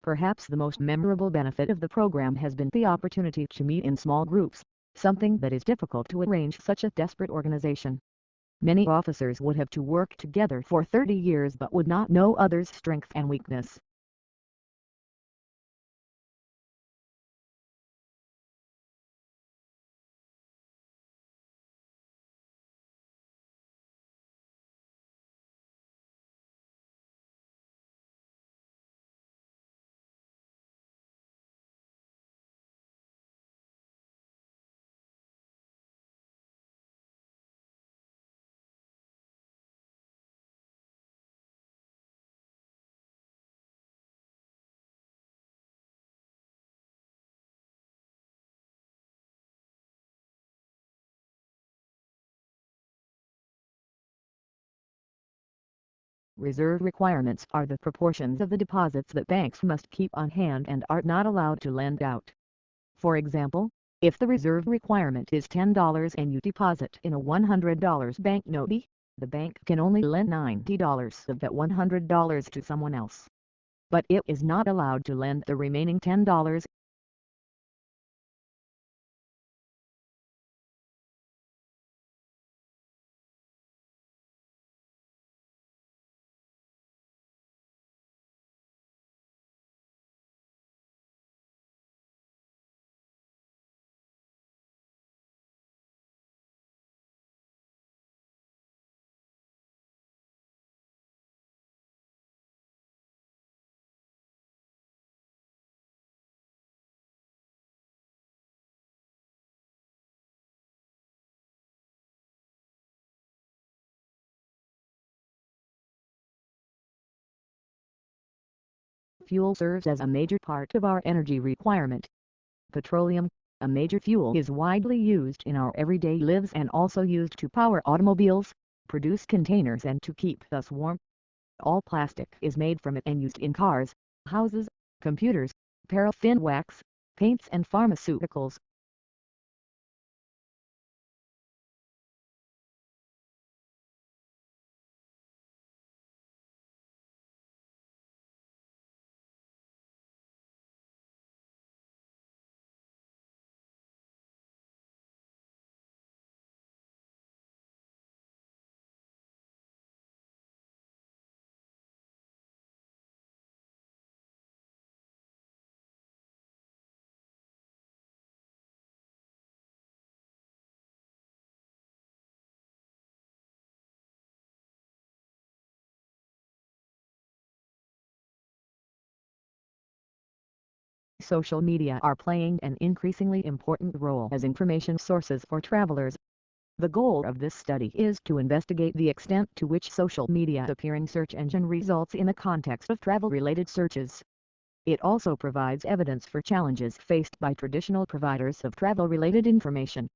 Perhaps the most memorable benefit of the program has been the opportunity to meet in small groups, something that is difficult to arrange such a desperate organization. Many officers would have to work together for 30 years but would not know others' strength and weakness. Reserve requirements are the proportions of the deposits that banks must keep on hand and are not allowed to lend out. For example, if the reserve requirement is $10 and you deposit in a $100 banknote, the bank can only lend $90 of that $100 to someone else. But it is not allowed to lend the remaining $10. Fuel serves as a major part of our energy requirement. Petroleum, a major fuel, is widely used in our everyday lives and also used to power automobiles, produce containers and to keep us warm. All plastic is made from it and used in cars, houses, computers, paraffin wax, paints and pharmaceuticals. Social media are playing an increasingly important role as information sources for travelers. The goal of this study is to investigate the extent to which social media appear in search engine results in the context of travel-related searches. It also provides evidence for challenges faced by traditional providers of travel-related information.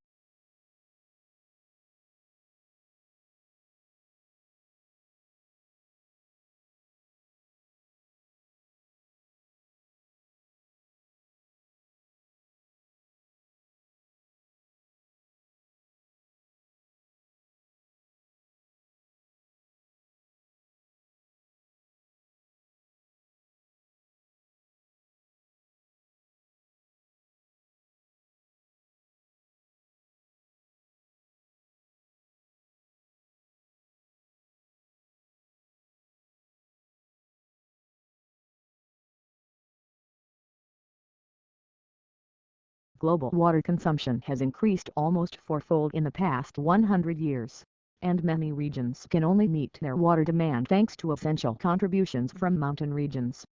Global water consumption has increased almost fourfold in the past 100 years, and many regions can only meet their water demand thanks to essential contributions from mountain regions.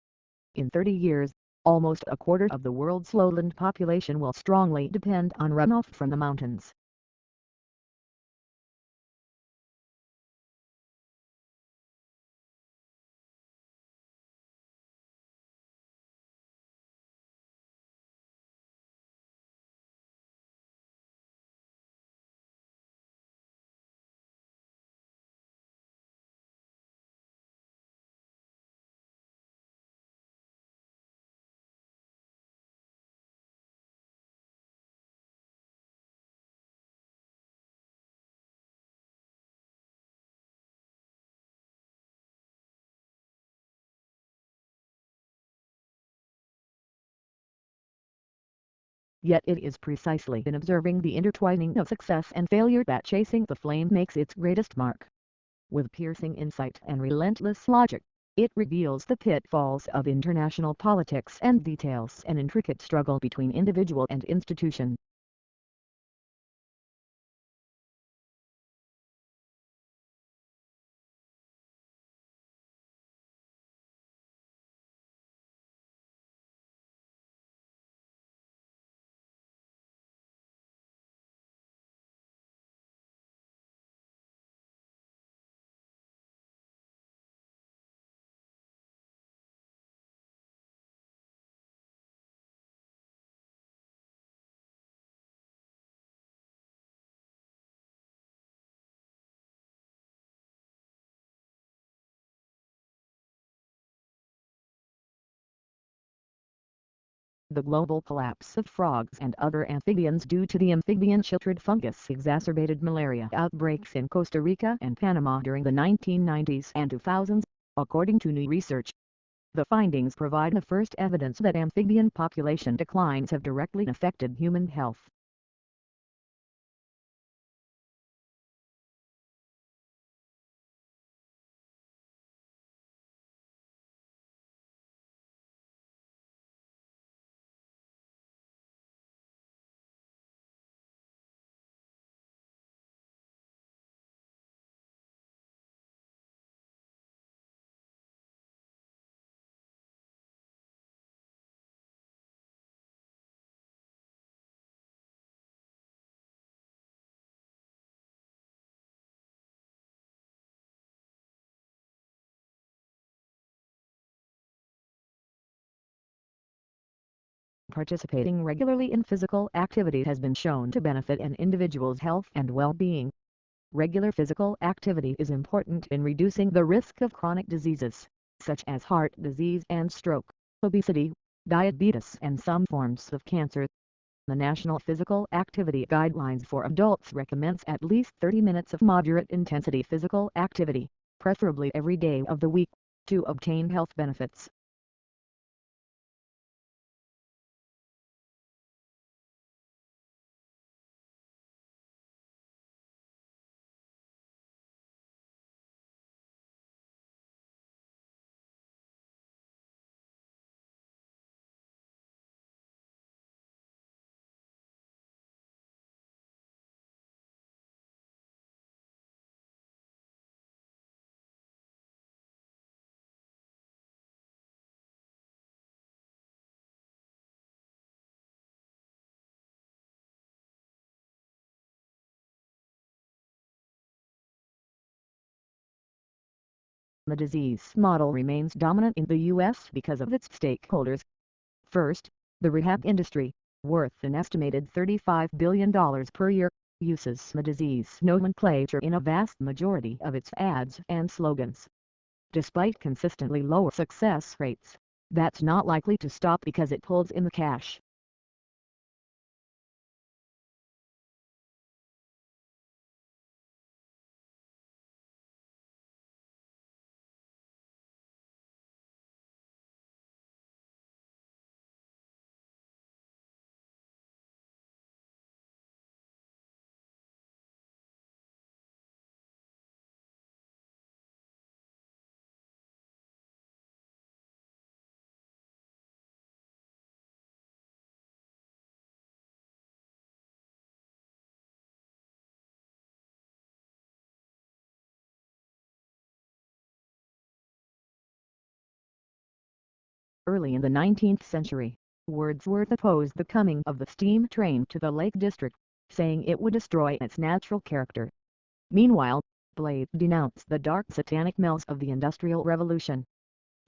In 30 years, almost a quarter of the world's lowland population will strongly depend on runoff from the mountains. Yet it is precisely in observing the intertwining of success and failure that Chasing the Flame makes its greatest mark. With piercing insight and relentless logic, it reveals the pitfalls of international politics and details an intricate struggle between individual and institution. The global collapse of frogs and other amphibians due to the amphibian chytrid fungus exacerbated malaria outbreaks in Costa Rica and Panama during the 1990s and 2000s, according to new research. The findings provide the first evidence that amphibian population declines have directly affected human health. Participating regularly in physical activity has been shown to benefit an individual's health and well-being. Regular physical activity is important in reducing the risk of chronic diseases, such as heart disease and stroke, obesity, diabetes and some forms of cancer. The National Physical Activity Guidelines for Adults recommends at least 30 minutes of moderate-intensity physical activity, preferably every day of the week, to obtain health benefits. The disease model remains dominant in the U.S. because of its stakeholders. First, the rehab industry, worth an estimated $35 billion per year, uses the disease nomenclature in a vast majority of its ads and slogans. Despite consistently lower success rates, that's not likely to stop because it pulls in the cash. Early in the 19th century, Wordsworth opposed the coming of the steam train to the Lake District, saying it would destroy its natural character. Meanwhile, Blade denounced the dark satanic smells of the Industrial Revolution.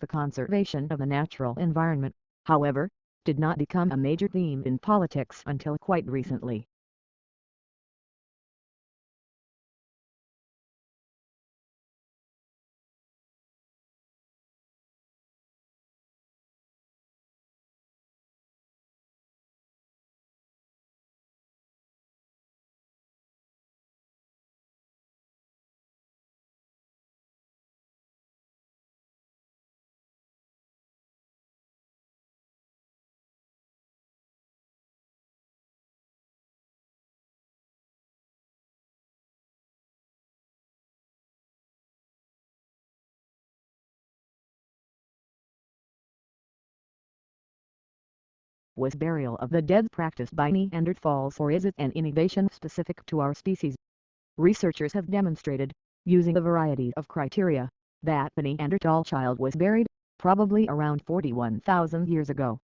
The conservation of the natural environment, however, did not become a major theme in politics until quite recently. Was burial of the dead practiced by Neanderthals, or is it an innovation specific to our species? Researchers have demonstrated, using a variety of criteria, that the Neanderthal child was buried, probably around 41,000 years ago.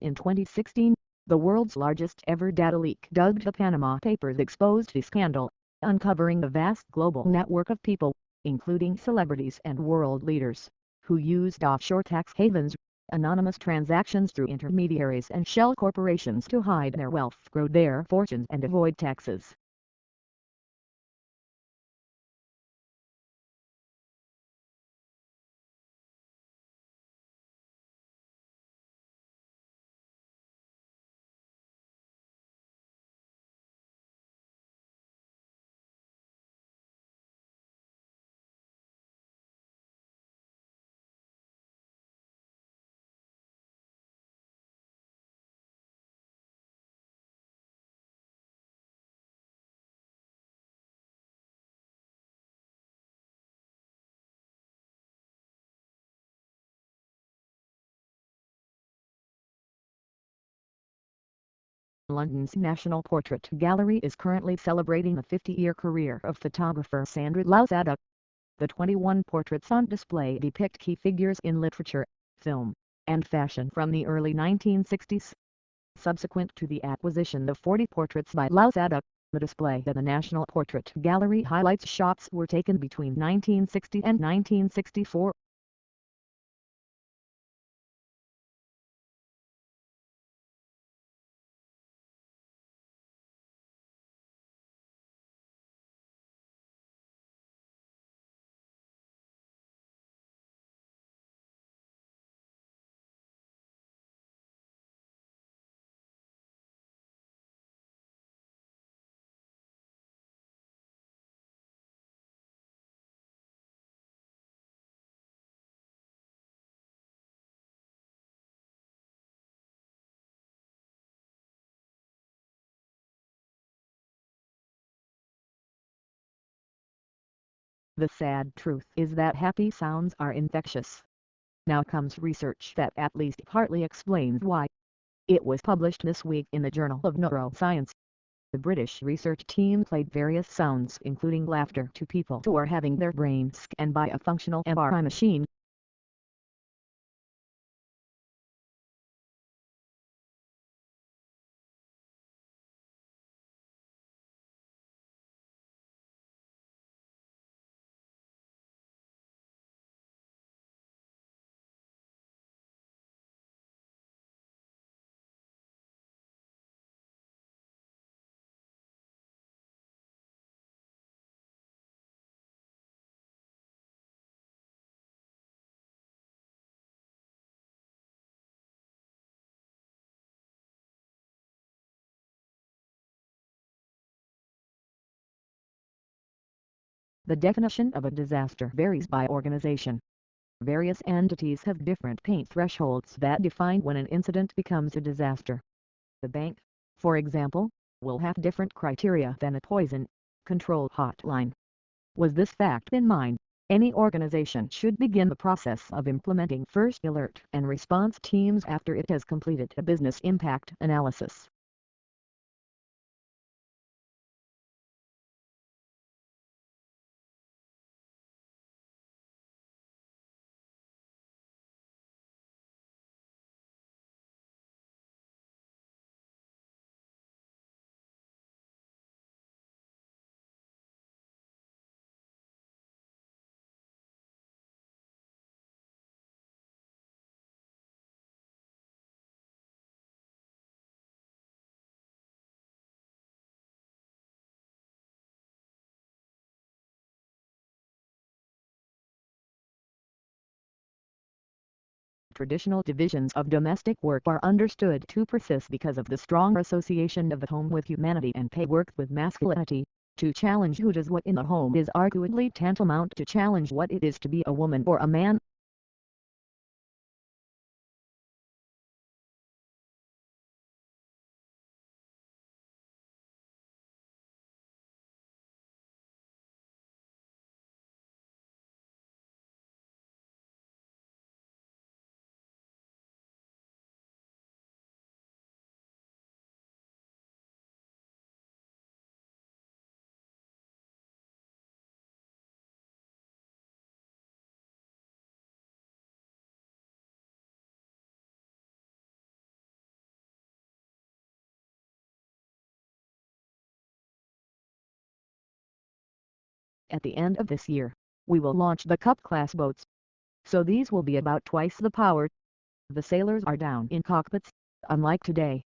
In 2016, the world's largest ever data leak, dubbed the Panama Papers, exposed the scandal, uncovering the vast global network of people, including celebrities and world leaders, who used offshore tax havens, anonymous transactions through intermediaries and shell corporations to hide their wealth, grow their fortunes and avoid taxes. London's National Portrait Gallery is currently celebrating the 50-year career of photographer Sandra Lounsada. The 21 portraits on display depict key figures in literature, film, and fashion from the early 1960s. Subsequent to the acquisition of 40 portraits by Lounsada, the display at the National Portrait Gallery highlights shots were taken between 1960 and 1964. The sad truth is that happy sounds are infectious. Now comes research that at least partly explains why. It was published this week in the Journal of Neuroscience. The British research team played various sounds, including laughter, to people who are having their brains scanned by a functional MRI machine. The definition of a disaster varies by organization. Various entities have different pain thresholds that define when an incident becomes a disaster. The bank, for example, will have different criteria than a poison control hotline. With this fact in mind, any organization should begin the process of implementing first alert and response teams after it has completed a business impact analysis. Traditional divisions of domestic work are understood to persist because of the strong association of the home with humanity and pay work with masculinity. To challenge who does what in the home is arguably tantamount to challenge what it is to be a woman or a man. At the end of this year, we will launch the Cup class boats. So these will be about twice the power. The sailors are down in cockpits, unlike today.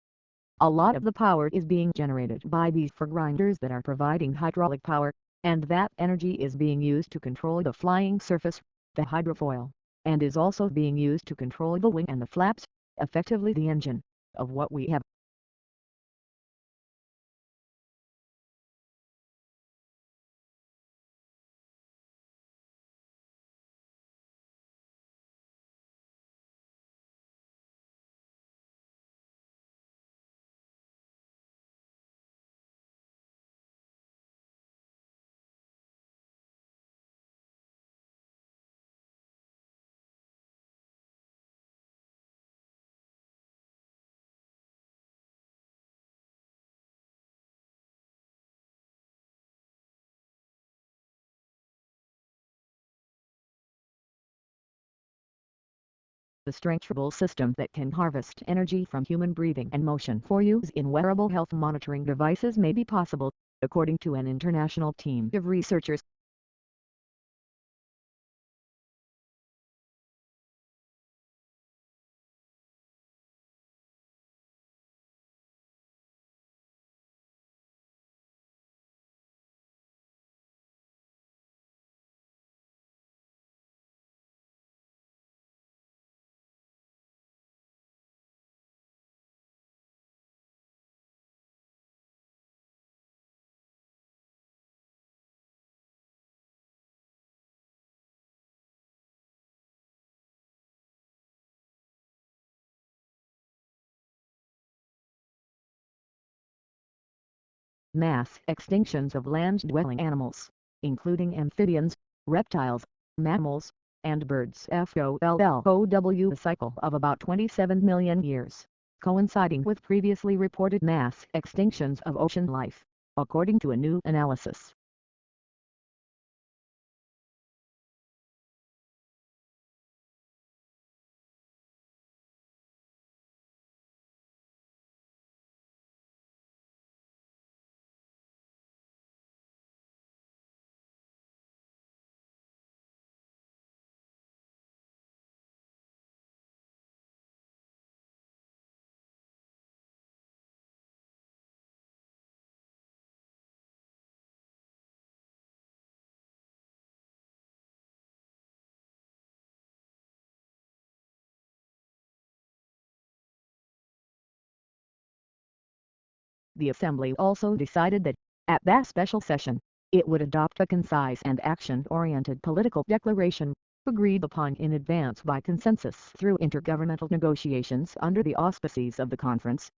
A lot of the power is being generated by these grinders that are providing hydraulic power, and that energy is being used to control the flying surface, the hydrofoil, and is also being used to control the wing and the flaps, effectively the engine, of what we have. The structural system that can harvest energy from human breathing and motion for use in wearable health monitoring devices may be possible, according to an international team of researchers. Mass extinctions of land-dwelling animals, including amphibians, reptiles, mammals, and birds FOLLOW a cycle of about 27 million years, coinciding with previously reported mass extinctions of ocean life, according to a new analysis. The Assembly also decided that, at that special session, it would adopt a concise and action-oriented political declaration, agreed upon in advance by consensus through intergovernmental negotiations under the auspices of the conference,